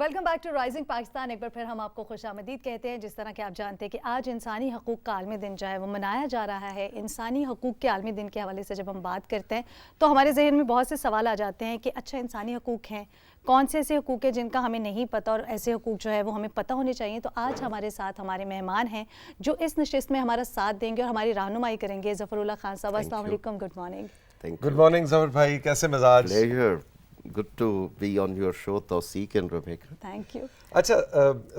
Welcome back to rising Pakistan. ایک بار پھر ہم آپ کو خوش آمدید کہتے ہیں. جس طرح کہ آپ جانتے ہیں کہ آج انسانی حقوق کا عالمی دن جو ہے وہ منایا جا رہا ہے. انسانی حقوق کے عالمی دن کے حوالے سے جب ہم بات کرتے ہیں تو ہمارے ذہن میں بہت سے سوال آ جاتے ہیں کہ اچھا انسانی حقوق ہیں, کون سے ایسے حقوق ہیں جن کا ہمیں نہیں پتہ, اور ایسے حقوق جو ہے وہ ہمیں پتہ ہونے چاہیے. تو آج ہمارے ساتھ ہمارے مہمان ہیں جو اس نشست میں ہمارا ساتھ دیں گے اور ہماری رہنمائی کریں گے. ظفر اللہ خان صاحب, السلام علیکم. Good morning. گڈ مارننگ ظفر بھائی, کیسے مزاج؟ Good to be on your show, Tawseeq and Rebecca. Thank you. اچھا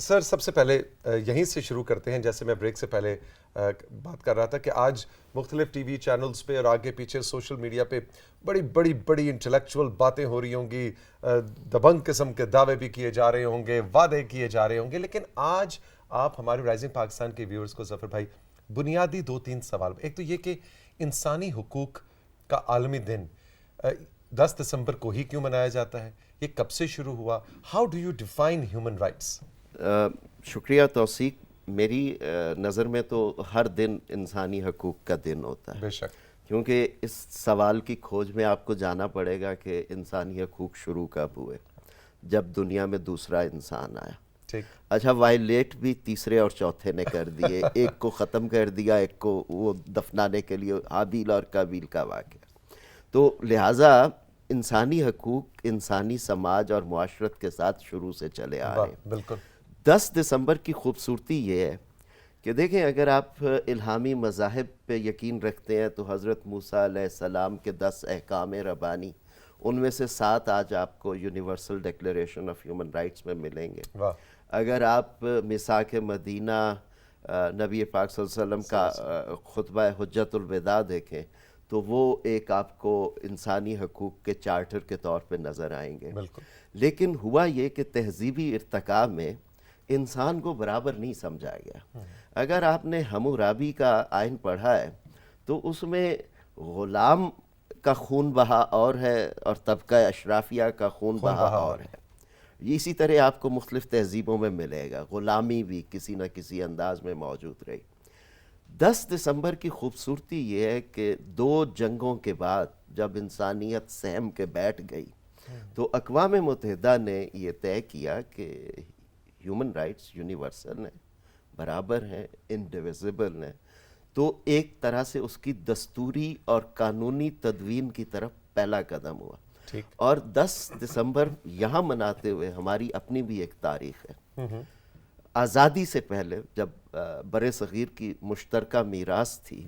سر, سب سے پہلے یہیں سے شروع کرتے ہیں. جیسے میں بریک سے پہلے بات کر رہا تھا کہ آج مختلف ٹی وی چینلز پہ اور آگے پیچھے سوشل میڈیا پہ بڑی انٹلیکچوئل باتیں ہو رہی ہوں گی, دبنگ قسم کے دعوے بھی کیے جا رہے ہوں گے, وعدے کیے جا رہے ہوں گے. لیکن آج آپ ہمارے رائزنگ پاکستان کے ویورز کو ظفر بھائی بنیادی 2-3 سوال, ایک تو یہ کہ انسانی حقوق کا عالمی دن 10 دسمبر کو ہی کیوں منایا جاتا ہے, یہ کب سے شروع ہوا, how do you define human rights? شکریہ توثیق. میری نظر میں تو ہر دن انسانی حقوق کا دن ہوتا ہے. بے شک, کیونکہ اس سوال کی کھوج میں آپ کو جانا پڑے گا کہ انسانی حقوق شروع کب ہوئے. جب دنیا میں دوسرا انسان آیا. ٹھیک. اچھا, وائلیٹ بھی تیسرے اور چوتھے نے کر دیے. ایک کو ختم کر دیا, ایک کو وہ دفنانے کے لیے, حابیل اور قابیل کا واقعہ. تو لہٰذا انسانی حقوق انسانی سماج اور معاشرت کے ساتھ شروع سے چلے آ رہے ہیں. بالکل. 10 دسمبر کی خوبصورتی یہ ہے کہ دیکھیں, اگر آپ الہامی مذاہب پہ یقین رکھتے ہیں تو حضرت موسیٰ علیہ السلام کے 10 احکام ربانی, ان میں سے 7 آج آپ کو universal declaration of human rights میں ملیں گے. اگر آپ میثاق مدینہ نبی پاک صلی اللہ علیہ وسلم کا خطبہ حجت الوداع دیکھیں تو وہ ایک آپ کو انسانی حقوق کے چارٹر کے طور پہ نظر آئیں گے. بالکل. لیکن ہوا یہ کہ تہذیبی ارتقاء میں انسان کو برابر نہیں سمجھا گیا. اگر آپ نے حمورابی کا آئین پڑھا ہے تو اس میں غلام کا خون بہا اور ہے اور طبقہ اشرافیہ کا خون بہا اور ہے. اسی طرح آپ کو مختلف تہذیبوں میں ملے گا. غلامی بھی کسی نہ کسی انداز میں موجود رہی. 10 دسمبر کی خوبصورتی یہ ہے کہ 2 جنگوں کے بعد جب انسانیت سہم کے بیٹھ گئی تو اقوام متحدہ نے یہ طے کیا کہ ہیومن رائٹس یونیورسل ہیں, برابر ہیں, انڈیویزیبل ہیں. تو ایک طرح سے اس کی دستوری اور قانونی تدوین کی طرف پہلا قدم ہوا. اور 10 دسمبر یہاں مناتے ہوئے ہماری اپنی بھی ایک تاریخ ہے. آزادی سے پہلے جب بر صغیر کی مشترکہ میراث تھی,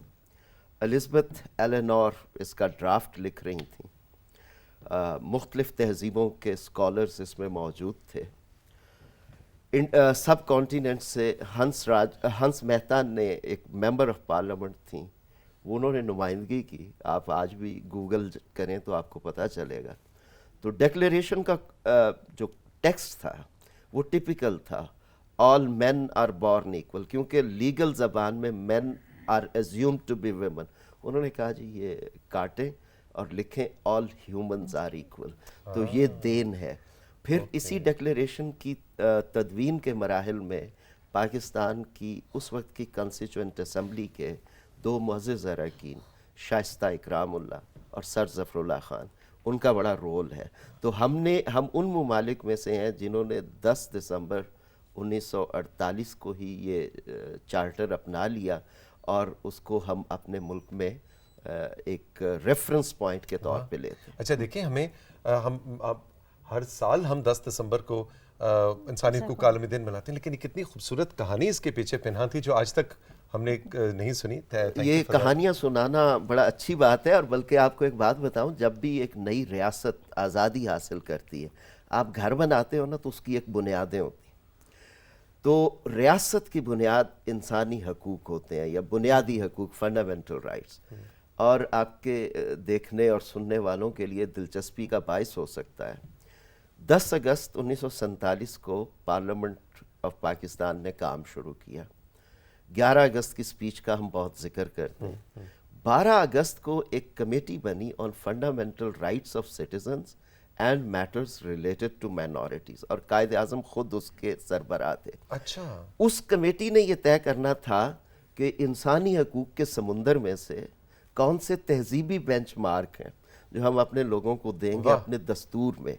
الزبتھ ایلینور اس کا ڈرافٹ لکھ رہی تھیں. مختلف تہذیبوں کے اسکالرز اس میں موجود تھے. سب کانٹیننٹ سے ہنس مہتا نے ایک ممبر آف پارلیمنٹ تھیں, انہوں نے نمائندگی کی. آپ آج بھی گوگل کریں تو آپ کو پتہ چلے گا. تو ڈیکلیریشن کا جو ٹیکسٹ تھا وہ ٹپیکل تھا, all men are born equal, کیونکہ لیگل زبان میں men are assumed to be women. انہوں نے کہا جی یہ کاٹیں اور لکھیں all humans are equal. تو یہ دین ہے. پھر اسی ڈیکلیریشن کی تدوین کے مراحل میں پاکستان کی اس وقت کی کانسٹیچوئنٹ اسمبلی کے 2 معزز اراکین شائستہ اکرام اللہ اور سر ظفر اللہ خان, ان کا بڑا رول ہے. تو ہم ان ممالک میں سے ہیں جنہوں نے 10 دسمبر 1948 کو ہی یہ چارٹر اپنا لیا اور اس کو ہم اپنے ملک میں ایک ریفرنس پوائنٹ کے طور پہ لیتے ہیں. اچھا دیکھیں, ہمیں ہر سال ہم 10 دسمبر کو انسانی حقوق کا عالمی دن مناتے ہیں, لیکن یہ کتنی خوبصورت کہانی اس کے پیچھے پنہاں تھی جو آج تک ہم نے نہیں سنی. یہ کہانیاں سنانا بڑا اچھی بات ہے. اور بلکہ آپ کو ایک بات بتاؤں, جب بھی ایک نئی ریاست آزادی حاصل کرتی ہے, آپ گھر بناتے ہو نا تو اس کی ایک بنیادیں ہوتی ہیں. تو ریاست کی بنیاد انسانی حقوق ہوتے ہیں یا بنیادی حقوق, فنڈامنٹل رائٹس. اور آپ کے دیکھنے اور سننے والوں کے لیے دلچسپی کا باعث ہو سکتا ہے, 10 اگست 1947 کو پارلیمنٹ آف پاکستان نے کام شروع کیا. 11 اگست کی سپیچ کا ہم بہت ذکر کرتے ہیں. 12 اگست کو ایک کمیٹی بنی on fundamental rights of citizens and matters related to minorities, اور قائد اعظم خود اس کے سربراہ تھے. اچھا. اس کمیٹی نے یہ طے کرنا تھا کہ انسانی حقوق کے سمندر میں سے کون سے تہذیبی بینچ مارک ہیں جو ہم اپنے لوگوں کو دیں گے اپنے دستور میں.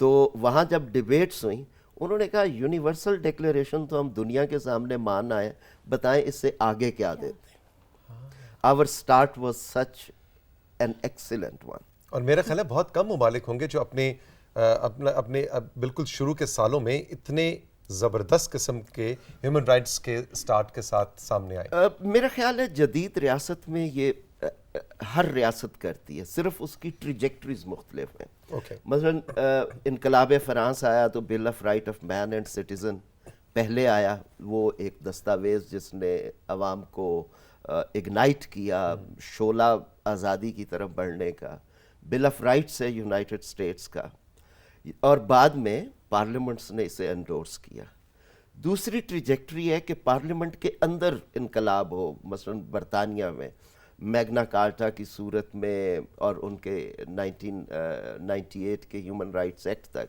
تو وہاں جب ڈیبیٹس ہوئیں انہوں نے کہا یونیورسل ڈکلیریشن تو ہم دنیا کے سامنے مان آئے, بتائیں اس سے آگے کیا دیتے ہیں. Our start was such an excellent one. اور میرا خیال ہے بہت کم ممالک ہوں گے جو اپنے بالکل شروع کے سالوں میں اتنے زبردست قسم کے ہیومن رائٹس کے سٹارٹ کے ساتھ سامنے آئے. میرا خیال ہے جدید ریاست میں یہ ہر ریاست کرتی ہے, صرف اس کی ٹریجیکٹریز مختلف ہیں. مثلا انقلاب فرانس آیا تو bill of right of man and citizen پہلے آیا, وہ ایک دستاویز جس نے عوام کو اگنائٹ کیا شعلہ آزادی کی طرف بڑھنے کا. بل آف رائٹس ہے یونائٹڈ اسٹیٹس کا, اور بعد میں پارلیمنٹس نے اسے انڈورس کیا. دوسری ٹریجیکٹری ہے کہ پارلیمنٹ کے اندر انقلاب ہو, مثلا برطانیہ میں میگنا کارٹا کی صورت میں اور ان کے 1998 کے ہیومن رائٹس ایکٹ تک.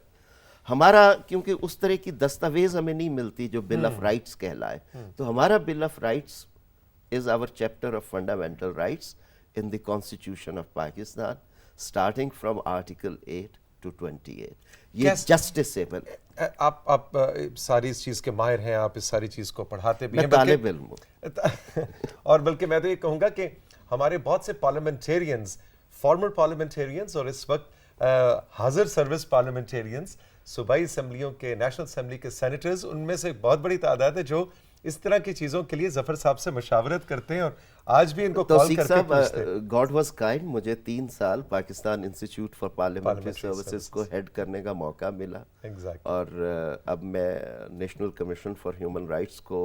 ہمارا کیونکہ اس طرح کی دستاویز ہمیں نہیں ملتی جو بل آف رائٹس کہلائے, تو ہمارا bill of rights is our chapter of fundamental rights in the Constitution of Pakistan, starting from Article 8 to 28. یہ justiceable. آپ ساری اس چیز کے ماہر ہیں, آپ اس ساری چیز کو پڑھاتے بھی ہیں. میں طالب علم ہوں. اور بلکہ میں تو یہ کہوں گا کہ ہمارے بہت سے پارلیمنٹیرینز, فارمر پارلیمنٹیرینز اور اس وقت حاضر سروس پارلیمنٹیرینز, صوبائی اسمبلیوں کے, نیشنل اسمبلی کے سینیٹرز, ان میں سے ایک بہت بڑی تعداد ہے جو اس طرح کی چیزوں کے لیے ظفر صاحب سے مشاورت کرتے ہیں اور آج بھی ان کو کال کر کے پوچھتے ہیں. گاڈ واز کائنڈ, مجھے 3 سال Pakistan institute for parliamentary services کو ہیڈ کرنے کا موقع ملا, اور اب میں national commission for human rights کو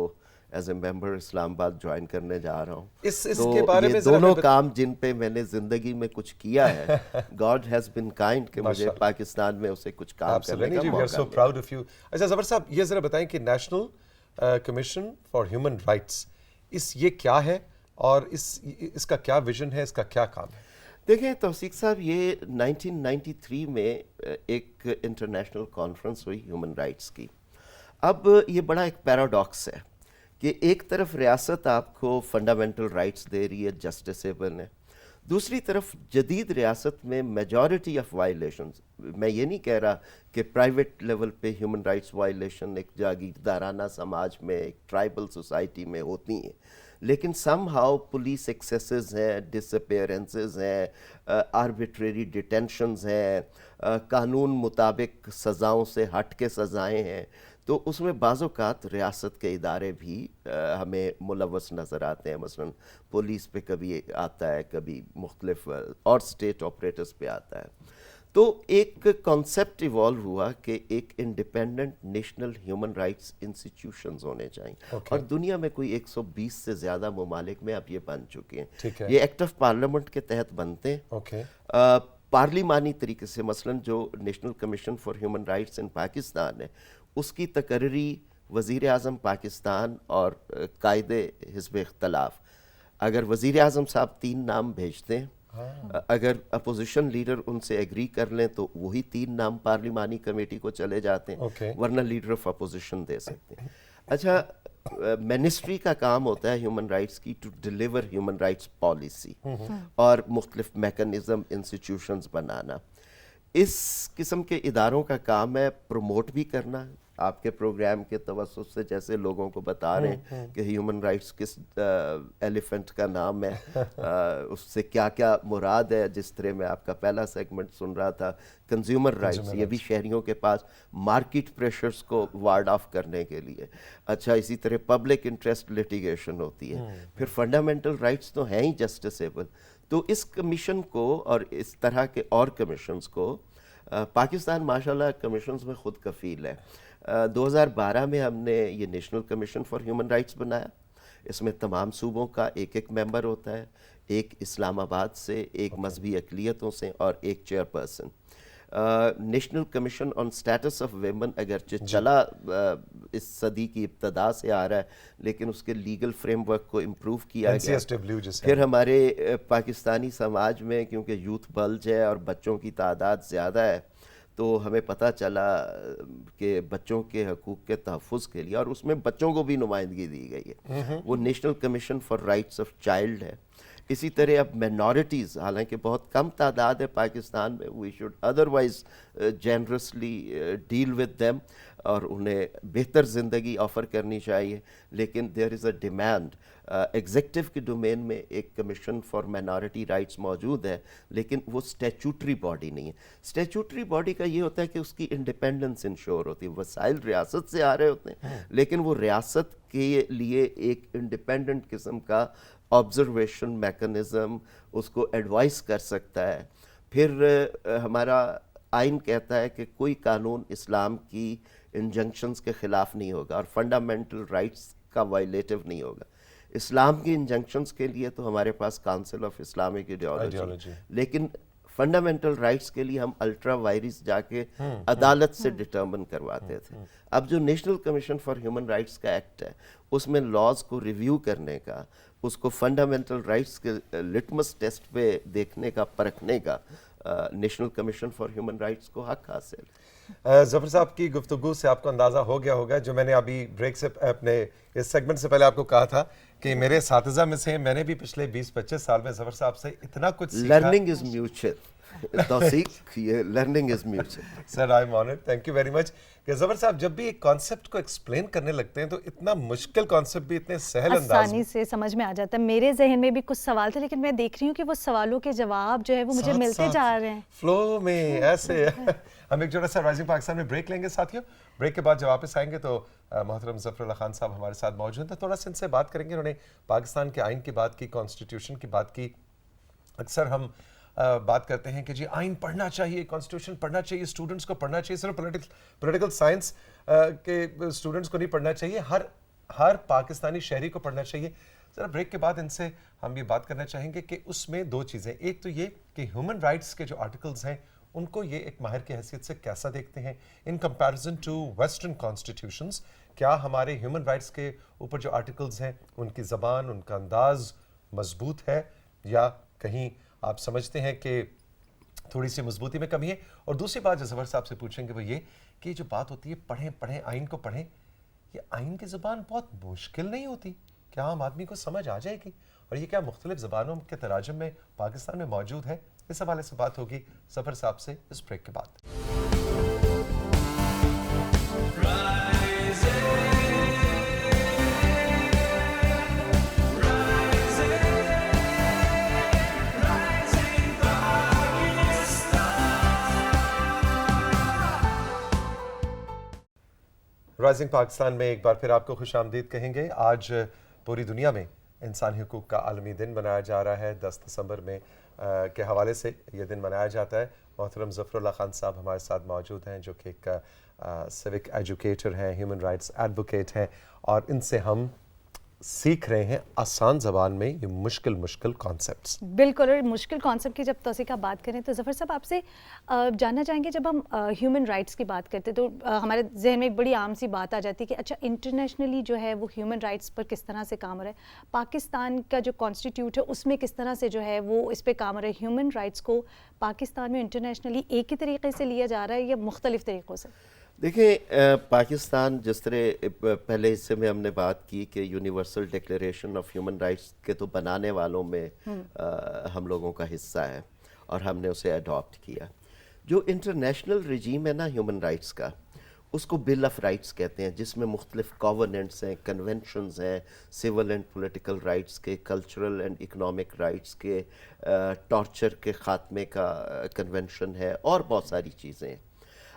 ایز اے ممبر اسلام آباد جوائن کرنے جا رہا ہوں. اس کے بارے میں دونوں کام جن پہ میں نے زندگی میں کچھ کیا ہے, گاڈ ہیز بین کائنڈ کہ مجھے پاکستان میں اسے کچھ کام کرنے کا موقع ملا. اچھا ظفر صاحب, یہ ذرا بتائیں کہ national commission for human rights یہ کیا ہے اور اس کا کیا ویژن ہے, اس کا کیا کام ہے؟ دیکھیں توثیق صاحب, یہ 1993 میں ایک انٹرنیشنل کانفرنس ہوئی ہیومن رائٹس کی. اب یہ بڑا ایک پیراڈاکس ہے کہ ایک طرف ریاست آپ کو فنڈامنٹل رائٹس دے رہی ہے, جسٹسیبل ہے, دوسری طرف جدید ریاست میں میجورٹی آف وائلیشنز, میں یہ نہیں کہہ رہا کہ پرائیویٹ لیول پہ ہیومن رائٹس وائلیشن ایک جاگیردارانہ سماج میں, ایک ٹرائبل سوسائٹی میں ہوتی ہیں, لیکن سم ہاؤ پولیس ایکسیسز ہیں, ڈس اپیئرنسز ہیں, آربیٹریری ڈیٹینشنز ہیں, قانون مطابق سزاؤں سے ہٹ کے سزائیں ہیں. تو اس میں بعض اوقات ریاست کے ادارے بھی ہمیں ملوث نظر آتے ہیں. مثلا پولیس پہ کبھی آتا ہے, کبھی مختلف اور اسٹیٹ آپریٹرز پہ آتا ہے. تو ایک کانسیپٹ ایوالو ہوا کہ ایک independent national human rights institutions ہونے چاہئیں, اور دنیا میں کوئی 120 سے زیادہ ممالک میں اب یہ بن چکے ہیں. یہ ایکٹ آف پارلیمنٹ کے تحت بنتے ہیں پارلیمانی طریقے سے. مثلا جو national commission for human rights in Pakistan ہے, اس کی تقرری وزیر اعظم پاکستان اور قائد حزب اختلاف, اگر وزیر اعظم صاحب 3 نام بھیجتے ہیں, اگر اپوزیشن لیڈر ان سے ایگری کر لیں تو وہی 3 نام پارلیمانی کمیٹی کو چلے جاتے ہیں, ورنہ لیڈر آف اپوزیشن دے سکتے ہیں. اچھا, منسٹری کا کام ہوتا ہے ہیومن رائٹس کی to deliver human rights policy اور مختلف میکنزم انسٹیٹیوشنز بنانا. اس قسم کے اداروں کا کام ہے پروموٹ بھی کرنا. آپ کے پروگرام کے توسط سے جیسے لوگوں کو بتا رہے ہیں کہ ہیومن رائٹس کس ایلیفنٹ کا نام ہے, اس سے کیا کیا مراد ہے. جس طرح میں آپ کا پہلا سیگمنٹ سن رہا تھا, کنزیومر رائٹس, یہ بھی شہریوں کے پاس مارکیٹ پریشرز کو وارڈ آف کرنے کے لیے. اچھا, اسی طرح پبلک انٹرسٹ لیٹیگیشن ہوتی ہے. پھر فنڈامنٹل رائٹس تو ہیں ہی جسٹسیبل. تو اس کمیشن کو اور اس طرح کے اور کمیشنز کو, پاکستان ماشاءاللہ کمیشنز میں خود کفیل ہے. 2012 میں ہم نے یہ national commission for human rights بنایا. اس میں تمام صوبوں کا ایک ممبر ہوتا ہے, ایک اسلام آباد سے, ایک مذہبی اقلیتوں سے, اور ایک chairperson. National commission on status of women اگرچہ چلا اس صدی کی ابتدا سے آ رہا ہے, لیکن اس کے لیگل فریم ورک کو امپروو کیا گیا. پھر ہمارے پاکستانی سماج میں کیونکہ یوتھ بلج ہے اور بچوں کی تعداد زیادہ ہے, تو ہمیں پتہ چلا کہ بچوں کے حقوق کے تحفظ کے لیے, اور اس میں بچوں کو بھی نمائندگی دی گئی ہے, وہ national commission for rights of child ہے. اسی طرح اب minorities حالانکہ بہت کم تعداد ہے پاکستان میں, we should otherwise generously deal with them اور انہیں بہتر زندگی آفر کرنی چاہیے, لیکن دیر از اے ڈیمانڈ. ایگزیکٹو کی ڈومین میں ایک کمیشن فار مائنارٹی رائٹس موجود ہے, لیکن وہ اسٹیچوٹری باڈی نہیں ہے. اسٹیچوٹری باڈی کا یہ ہوتا ہے کہ اس کی انڈیپینڈنس انشور ہوتی ہے, وسائل ریاست سے آ رہے ہوتے ہیں, لیکن وہ ریاست کے لیے ایک انڈیپینڈنٹ قسم کا آبزرویشن میکنزم اس کو ایڈوائز کر سکتا ہے. پھر ہمارا آئین کہتا ہے کہ کوئی قانون اسلام کی انجنکشنز کے خلاف نہیں ہوگا اور فنڈامنٹل رائٹس کا وائلیٹو نہیں ہوگا. اسلام کی انجنکشنز کے لیے تو ہمارے پاس کاؤنسل آف اسلامک ایڈیالوجی, لیکن فنڈامنٹل رائٹس کے لیے ہم الٹرا وائرس جا کے عدالت سے ڈٹرمن کرواتے تھے. اب جو national commission for human rights کا ایکٹ ہے اس میں لاز کو ریویو کرنے کا, اس کو فنڈامنٹل رائٹس کے لٹمس ٹیسٹ پہ دیکھنے کا, پرکھنے کا national commission for human rights کو حق حاصل. ظفر صاحب کی گفتگو سے آپ کو اندازہ ہو گیا ہوگا, جو میں نے ابھی بریک سے اپنے اس سیگمنٹ سے پہلے آپ کو کہا تھا کہ میرے اساتذہ میں سے میں نے بھی پچھلے 20-25 سال میں ظفر صاحب سے اتنا کچھ سیکھا. لرننگ از میوچل, توثیق یہ learning is mutual. Sir I am honoured, thank you very much. کہ ظفر صاحب جب بھی ایک کانسیپٹ کو ایکسپلین کرنے لگتے ہیں تو اتنا مشکل کانسیپٹ بھی اتنے سہل انداز آسانی سے سمجھ میں آ جاتا ہے. میرے ذہن میں بھی کچھ سوال تھے, لیکن میں دیکھ رہی ہوں کہ وہ سوالوں کے جواب جو ہے وہ مجھے ملتے جا رہے ہیں فلو میں ایسے. ہم ایک جوڑا سا رائزنگ پاکستان میں بریک لیں گے ساتھیوں. بریک کے بعد جب واپس آئیں گے تو محترم ظفر اللہ خان صاحب ہمارے ساتھ موجود ہیں. تھوڑا سا ان سے بات کریں گے. انہوں نے پاکستان کے آئین کی بات کی, کانسٹیٹیوشن کی بات کی. اکثر ہم بات کرتے ہیں کہ جی آئین پڑھنا چاہیے, کانسٹیٹیوشن پڑھنا چاہیے, اسٹوڈنٹس کو پڑھنا چاہیے, صرف پولیٹیکل سائنس کے اسٹوڈنٹس کو نہیں پڑھنا چاہیے, ہر پاکستانی شہری کو پڑھنا چاہیے. ذرا بریک کے بعد ان سے ہم یہ بات کرنا چاہیں گے کہ اس میں دو چیزیں, ایک تو یہ کہ ہیومن رائٹس کے جو آرٹیکلز ہیں ان کو یہ ایک ماہر کی حیثیت سے کیسا دیکھتے ہیں ان کمپیریزن ٹو ویسٹرن کانسٹیٹیوشنز. کیا ہمارے ہیومن رائٹس کے اوپر جو آرٹیکلز ہیں ان کی زبان, ان کا انداز مضبوط ہے, یا کہیں آپ سمجھتے ہیں کہ تھوڑی سی مضبوطی میں کمی ہے. اور دوسری بات جو ظفر صاحب سے پوچھیں گے وہ یہ کہ جو بات ہوتی ہے پڑھیں آئین کو پڑھیں, یہ آئین کی زبان بہت مشکل نہیں ہوتی, کیا عام آدمی کو سمجھ آ جائے گی, اور یہ کیا مختلف زبانوں کے تراجم میں پاکستان میں موجود ہے؟ اس حوالے سے بات ہوگی ظفر صاحب سے اس بریک کے بعد. رائزنگ پاکستان میں ایک بار پھر آپ کو خوش آمدید کہیں گے. آج پوری دنیا میں انسانی حقوق کا عالمی دن منایا جا رہا ہے. 10 دسمبر میں کے حوالے سے یہ دن منایا جاتا ہے. محترم ظفر اللہ خان صاحب ہمارے ساتھ موجود ہیں جو کہ ایک سیوک ایجوکیٹر ہیں, ہیومن رائٹس ایڈوکیٹ ہیں, اور ان سے ہم سیکھ رہے ہیں آسان زبان میں یہ مشکل کانسیپٹس. بالکل, اور مشکل کانسیپٹ کی جب توسیع کا بات کریں تو ظفر صاحب آپ سے جاننا چاہیں گے, جب ہم ہیومن رائٹس کی بات کرتے تو ہمارے ذہن میں ایک بڑی عام سی بات آ جاتی ہے کہ اچھا انٹرنیشنلی جو ہے وہ ہیومن رائٹس پر کس طرح سے کام ہو رہا ہے, پاکستان کا جو کانسٹیٹیوٹ ہے اس میں کس طرح سے جو ہے وہ اس پہ کام ہو رہا ہے. ہیومن رائٹس کو پاکستان میں انٹرنیشنلی ایک ہی طریقے سے لیا جا رہا ہے یا مختلف طریقوں سے؟ دیکھیں, پاکستان جس طرح پہلے حصے میں ہم نے بات کی کہ universal declaration of human rights کے تو بنانے والوں میں ہم لوگوں کا حصہ ہے اور ہم نے اسے اڈاپٹ کیا. جو انٹرنیشنل رجیم ہے نا ہیومن رائٹس کا, اس کو بل آف رائٹس کہتے ہیں, جس میں مختلف کووننٹس ہیں, کنونشنز ہیں, سول اینڈ پولیٹیکل رائٹس کے, کلچرل اینڈ اکنامک رائٹس کے, ٹارچر کے خاتمے کا کنونشن ہے, اور بہت ساری چیزیں ہیں.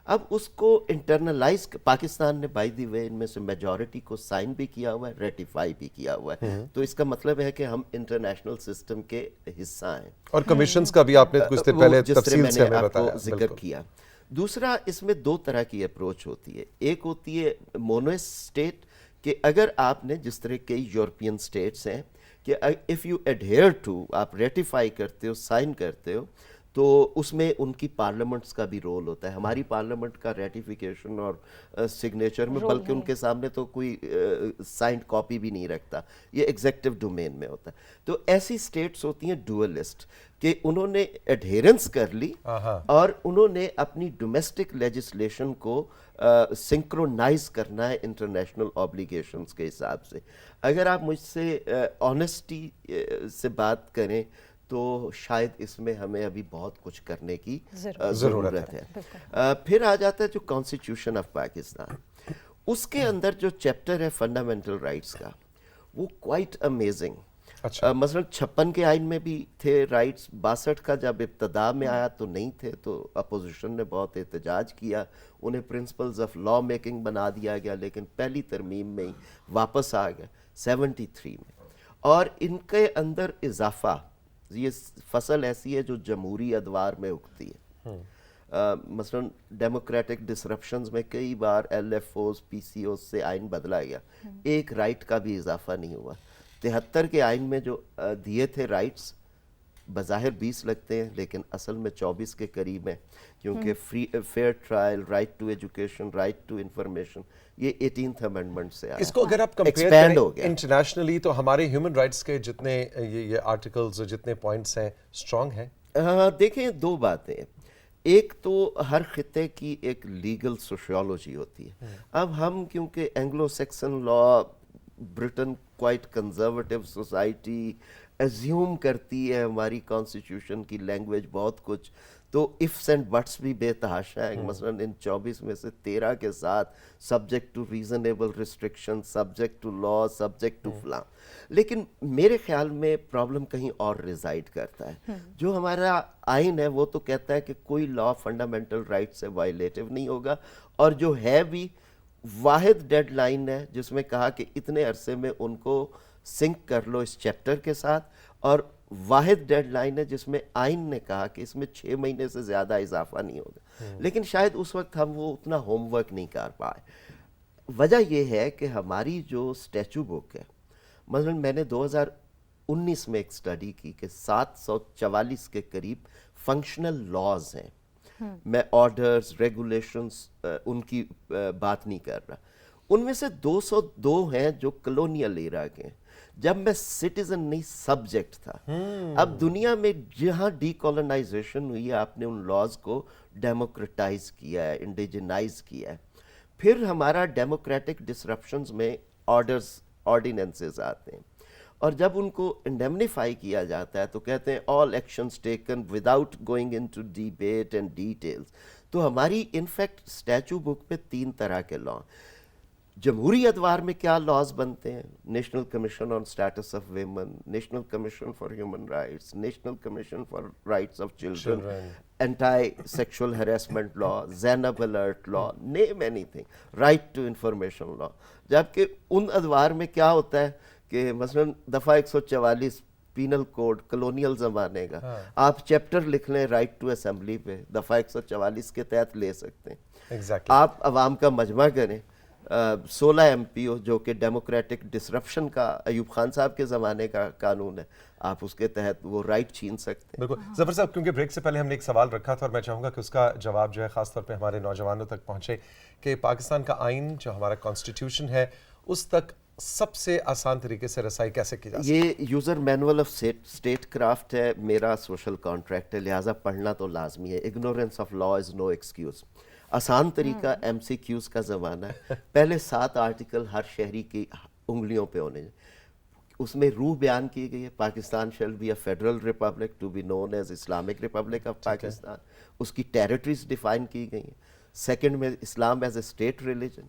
اب اس کو انٹرنلائز پاکستان نے بائی دی وے ان میں سے میجورٹی کو سائن بھی کیا ہوا ہے, ریٹیفائی بھی کیا ہوا ہے, تو اس کا مطلب ہے کہ ہم انٹرنیشنل سسٹم کے حصہ ہیں. اور کمیشنز کا بھی آپ نے کچھ دیر پہلے تفصیل سے ہمیں بتایا, ذکر کیا. دوسرا, اس میں دو طرح کی اپروچ ہوتی ہے. ایک ہوتی ہے مونوئسٹ اسٹیٹ, کہ اگر آپ نے جس طرح کئی یورپین اسٹیٹس ہیں کہ اف یو ایڈہیئر ٹو, آپ ریٹیفائی کرتے ہو, سائن کرتے ہو, تو اس میں ان کی پارلیمنٹس کا بھی رول ہوتا ہے. ہماری پارلیمنٹ کا ریٹیفیکیشن اور سگنیچر میں بلکہ ان کے سامنے تو کوئی سائنڈ کاپی بھی نہیں رکھتا, یہ ایگزیکٹو ڈومین میں ہوتا ہے. تو ایسی اسٹیٹس ہوتی ہیں ڈوئلسٹ کہ انہوں نے ایڈہیرنس کر لی اور انہوں نے اپنی ڈومیسٹک لیجسلیشن کو سنکرونائز کرنا ہے انٹرنیشنل آبلیگیشنز کے حساب سے. اگر آپ مجھ سے آنیسٹی سے بات کریں تو شاید اس میں ہمیں ابھی بہت کچھ کرنے کی ضرورت ہے. پھر آ جاتا ہے جو کانسٹیٹیوشن آف پاکستان, اس کے اندر جو چیپٹر ہے فنڈامنٹل رائٹس کا وہ کوائٹ امیزنگ. مثلا 56 کے آئین میں بھی تھے رائٹس, 62 کا جب ابتدا میں آیا تو نہیں تھے, تو اپوزیشن نے بہت احتجاج کیا, انہیں پرنسپلز آف لا میکنگ بنا دیا گیا, لیکن پہلی ترمیم میں ہی واپس آ گیا 73 میں. اور ان کے اندر اضافہ, یہ فصل ایسی ہے جو جمہوری ادوار میں اگتی ہے. مثلا ڈیموکریٹک ڈسرپشنز میں کئی بار ایل ایف اوز پی سی اوز سے آئین بدلا گیا, ایک رائٹ کا بھی اضافہ نہیں ہوا. 73 کے آئین میں جو دیے تھے رائٹس بظاہر 20 لگتے ہیں لیکن اصل میں 24 کے قریب ہیں, کیونکہ fair trial, right to education, right to information, یہ 18th امینڈمنٹ سے آیا. اس کو اگر آپ کمپیئر کریں انٹرنیشنلی تو ہمارے ہیومن رائٹس کے جتنے یہ آرٹیکلز, جتنے پوائنٹس ہیں, اسٹرانگ ہیں. دیکھیں دو باتیں, ایک تو ہر خطے کی ایک لیگل سوشیولوجی ہوتی ہے. اب ہم کیونکہ Anglo Saxon law, Britain quite conservative society assume کرتی ہے ہماری کانسٹیٹیوشن کی لینگویج بہت کچھ, تو ifs اینڈ بٹس بھی بے تحاشا ہیں. مثلا ان 24 میں سے 13 کے ساتھ subject to reasonable restriction, subject to law, subject to فلاں. لیکن میرے خیال میں پرابلم کہیں اور ریزائڈ کرتا ہے. جو ہمارا آئین ہے وہ تو کہتا ہے کہ کوئی لا فنڈامنٹل رائٹ سے وائلیٹو نہیں ہوگا, اور جو ہے بھی واحد ڈیڈ لائن ہے جس میں کہا کہ اتنے عرصے میں ان کو سنک کر لو اس چیپٹر کے ساتھ, اور واحد ڈیڈ لائن ہے جس میں آئین نے کہا کہ اس میں 6 مہینے سے زیادہ اضافہ نہیں ہوگا. لیکن شاید اس وقت ہم وہ اتنا ہوم ورک نہیں کر پائے. وجہ یہ ہے کہ ہماری جو اسٹیچو بک ہے, مثلا میں نے 2019 میں ایک اسٹڈی کی کہ 744 کے قریب فنکشنل لاز ہیں. میں آرڈرز, ریگولیشنز ان کی بات نہیں کر رہا. ان میں سے 202 ہیں جو کلونیل ایرا کے ہیں, جب میں سٹیزن نہیں سبجیکٹ تھا. اب دنیا میں جہاں ڈی کالونائزیشن ہوئی ہے آپ نے ان لاز کو ڈیموکریٹائز کیا ہے, انڈیجنائز کیا ہے. پھر ہمارا ڈیموکریٹک ڈسرپشنز میں آرڈرز, آرڈیننسز آتے ہیں, اور جب ان کو انڈیمنیفائی کیا جاتا ہے تو کہتے ہیں all actions taken without going into debate and details. تو ہماری انفیکٹ اسٹیچو بک پہ 3 طرح کے لا. جمہوری ادوار میں کیا لاز بنتے ہیں, national commission on status of women, national commission for human rights, national commission for rights of children, anti sexual harassment law, Zainab alert law, name anything, right to information law. جبکہ ان ادوار میں کیا ہوتا ہے کہ مثلا دفعہ 144 پینل کوڈ کلونیل زمانے کا, آپ چیپٹر لکھ لیں رائٹ ٹو اسمبلی پہ, دفعہ 144 کے تحت لے سکتے ہیں. آپ عوام کا مجمع کریں, 16 MPO جو کہ ڈیموکریٹک ڈسرپشن کا ایوب خان صاحب کے زمانے کا قانون ہے, آپ اس کے تحت وہ رائٹ چھین سکتے ہیں. بالکل. ظفر صاحب, کیونکہ بریک سے پہلے ہم نے ایک سوال رکھا تھا اور میں چاہوں گا کہ اس کا جواب جو ہے خاص طور پہ ہمارے نوجوانوں تک پہنچے, کہ پاکستان کا آئین جو ہمارا کانسٹیٹیوشن ہے اس تک سب سے آسان طریقے سے رسائی کیسے کی جا سکتی ہے؟ یہ user manual of state craft ہے, میرا سوشل کانٹریکٹ ہے, لہٰذا پڑھنا تو لازمی ہے. Ignorance of law is no excuse. آسان طریقہ MCQs کا زمانہ ہے. پہلے 7 آرٹیکل ہر شہری کی انگلیوں پہ ہونے, اس میں روح بیان کی گئی ہے. Pakistan shall be a federal republic to be known as Islamic republic of Pakistan. اس کی ٹیریٹریز ڈیفائن کی گئی ہیں. سیکنڈ میں Islam as a state religion,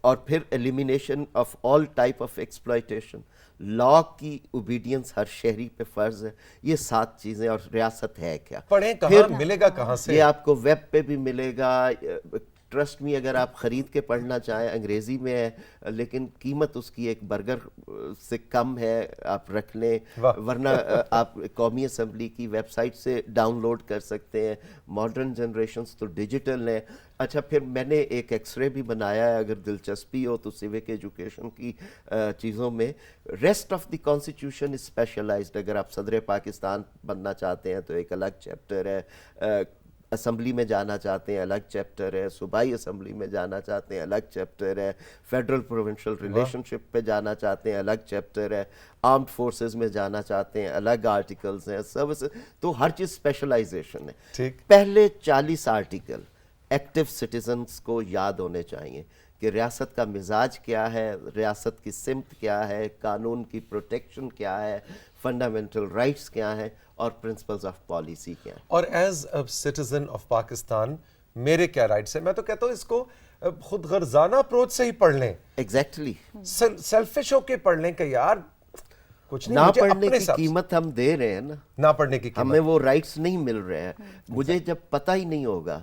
اور پھر elimination of all type of exploitation, law کی اوبیڈینس ہر شہری پہ فرض ہے. یہ 7 چیزیں, اور ریاست ہے کیا, پڑھیں کہاں, ملے گا کہاں سے؟ یہ آپ کو ویب پہ بھی ملے گا, ٹرسٹ می اگر آپ خرید کے پڑھنا چاہیں انگریزی میں ہے لیکن قیمت اس کی ایک برگر سے کم ہے, آپ رکھ لیں, ورنہ آپ قومی اسمبلی کی ویب سائٹ سے ڈاؤن لوڈ کر سکتے ہیں. ماڈرن جنریشنز تو ڈیجیٹل ہیں. اچھا پھر میں نے ایک ایکس رے بھی بنایا ہے, اگر دلچسپی ہو تو سیوک ایجوکیشن کی چیزوں میں. Rest of the constitution is specialised. اگر آپ صدر پاکستان بننا چاہتے ہیں تو ایک الگ چیپٹر ہے, اسمبلی میں جانا چاہتے ہیں الگ چیپٹر ہے, صوبائی اسمبلی میں جانا چاہتے ہیں الگ چیپٹر ہے, فیڈرل پروونشل ریلیشن شپ پہ جانا چاہتے ہیں الگ چیپٹر ہے, آرمڈ فورسز میں جانا چاہتے ہیں الگ آرٹیکلز ہیں, سروس, تو ہر چیز اسپیشلائزیشن ہے. پہلے 40 آرٹیکل ایکٹیو سٹیزنز کو یاد ہونے چاہیے کہ ریاست کا مزاج کیا ہے, ریاست کی سمت کیا ہے, قانون کی پروٹیکشن کیا ہے, فنڈامنٹل رائٹس کیا ہیں, اور پرنسپلز آف پالیسی کیا ہیں. اور as a citizen of Pakistan میرے کیا رائٹس ہیں؟ میں تو کہتا ہوں اس کو خود غرضانہ اپروچ سے ہی پڑھ لیں, ایگزیکٹلی سیلفش ہو کے پڑھ لیں کہ یار کچھ نہیں, نہ مجھے پڑھنے اپنے کی حساب سے قیمت ہم دے رہے ہیں نا, نہ پڑھنے کی ہمیں وہ رائٹس نہیں مل رہے ہیں. مجھے جب پتہ ہی نہیں ہوگا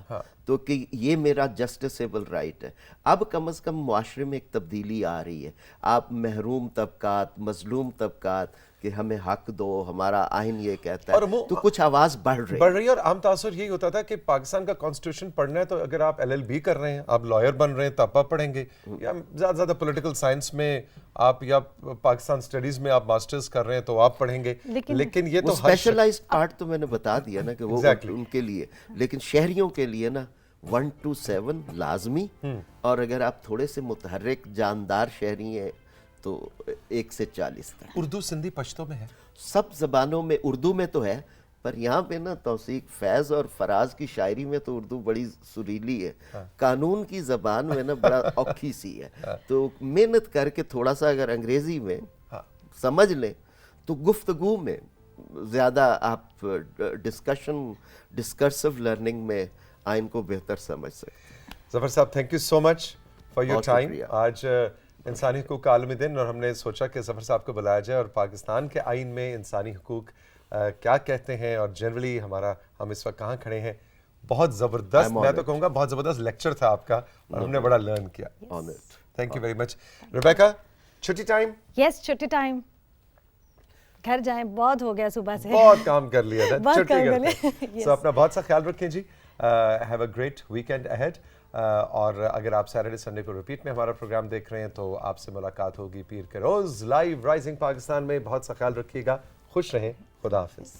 تو کہ یہ میرا جسٹسیبل رائٹ ہے. اب کم از کم معاشرے میں ایک تبدیلی آ رہی ہے. آپ محروم طبقات, مظلوم طبقات کہ ہمیں حق دو, ہمارا آئین یہ کہتا ہے, تو کچھ آواز بڑھ رہی ہے. اور عام تاثر یہی ہوتا تھا کہ پاکستان کا کانسٹیٹیوشن پڑھنا ہے تو اگر آپ LLB کر رہے ہیں, آپ لائر بن رہے ہیں تب آپ پڑھیں گے, یا زیادہ زیادہ پولیٹیکل سائنس میں آپ, یا پاکستان اسٹڈیز میں آپ ماسٹرز کر رہے ہیں تو آپ پڑھیں گے. لیکن یہ تو اسپیشلائزڈ پارٹ تو میں نے بتا دیا نا کہ وہ ان کے لیے, لیکن شہریوں کے لیے نا 1 to 7 لازمی, اور اگر آپ تھوڑے سے متحرک جاندار شہری ہیں تو 1 سے 40 تک. اردو, سندھی, پشتو میں ہے, سب زبانوں میں. اردو میں تو ہے, پر یہاں پہ نا توثیق فیض اور فراز کی شاعری میں تو اردو بڑی سریلی ہے, قانون کی زبان میں نا بڑا اوکھی سی ہے. تو محنت کر کے تھوڑا سا اگر انگریزی میں سمجھ لیں تو گفتگو میں زیادہ آپ ڈسکرسو لرننگ میں آئین کو بہتر سمجھ سکتے ہیں. ظفر صاحب, thank you so much for your time. آج انسانی حقوق کا عالمی دن, اور ہم نے سوچا کہ ظفر صاحب کو بلایا جائے اور پاکستان کے آئین میں انسانی حقوق کیا کہتے ہیں, اور جنرلی ہم اس وقت کہاں کھڑے ہیں. بہت زبردست, میں تو کہوں گا بہت زبردست لیکچر تھا آپ کا, اور ہم نے بڑا لرن کیا. Thank you very much. Rebecca, چھٹی ٹائم؟ یس, چھٹی ٹائم. گھر جائیں, بہت ہو گیا صبح سے, بہت کام کر لیا تھا, بہت چھٹی کام کر کرتے ہیں. سو اپنا بہت سا خیال رکھیں جی. Have a great weekend ahead. اور اگر آپ سیٹرڈے سنڈے کو ریپیٹ میں ہمارا پروگرام دیکھ رہے ہیں تو آپ سے ملاقات ہوگی پیر کے روز لائیو رائزنگ پاکستان میں. بہت سا خیال رکھیے گا, خوش رہیں, خدا حافظ.